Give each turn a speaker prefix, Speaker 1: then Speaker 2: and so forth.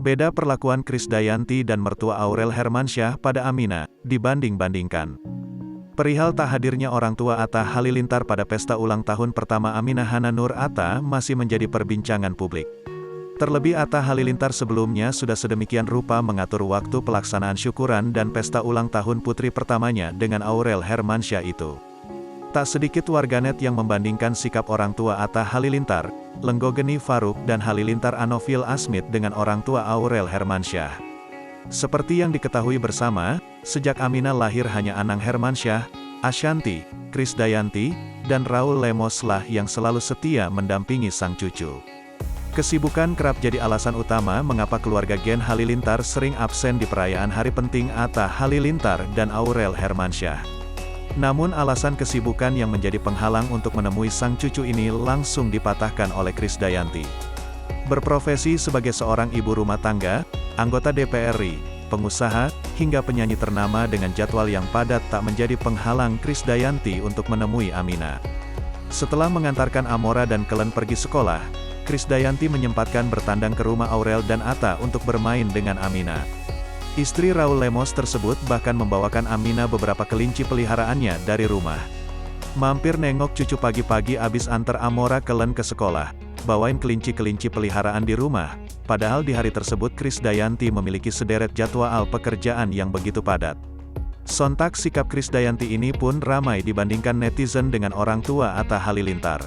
Speaker 1: Beda perlakuan Krisdayanti dan mertua Aurel Hermansyah pada Aminah, dibanding-bandingkan. Perihal tak hadirnya orang tua Atta Halilintar pada pesta ulang tahun pertama Aminah Hana Nur Atta masih menjadi perbincangan publik. Terlebih Atta Halilintar sebelumnya sudah sedemikian rupa mengatur waktu pelaksanaan syukuran dan pesta ulang tahun putri pertamanya dengan Aurel Hermansyah itu. Tak sedikit warganet yang membandingkan sikap orang tua Atta Halilintar, Lenggogeni Faruk dan Halilintar Anofil Asmit dengan orang tua Aurel Hermansyah. Seperti yang diketahui bersama, sejak Aminah lahir hanya Anang Hermansyah, Ashanti, Krisdayanti, dan Raul Lemos lah yang selalu setia mendampingi sang cucu. Kesibukan kerap jadi alasan utama mengapa keluarga Gen Halilintar sering absen di perayaan hari penting Atta Halilintar dan Aurel Hermansyah. Namun alasan kesibukan yang menjadi penghalang untuk menemui sang cucu ini langsung dipatahkan oleh Krisdayanti. Berprofesi sebagai seorang ibu rumah tangga, anggota DPR RI, pengusaha, hingga penyanyi ternama dengan jadwal yang padat tak menjadi penghalang Krisdayanti untuk menemui Aminah. Setelah mengantarkan Amora dan Kelen pergi sekolah, Krisdayanti menyempatkan bertandang ke rumah Aurel dan Atta untuk bermain dengan Aminah. Istri Raul Lemos tersebut bahkan membawakan Aminah beberapa kelinci peliharaannya dari rumah. Mampir nengok cucu pagi-pagi abis antar Amora Kelen ke sekolah, bawain kelinci-kelinci peliharaan di rumah, padahal di hari tersebut Krisdayanti memiliki sederet jadwal pekerjaan yang begitu padat. Sontak sikap Krisdayanti ini pun ramai dibandingkan netizen dengan orang tua Atta Halilintar.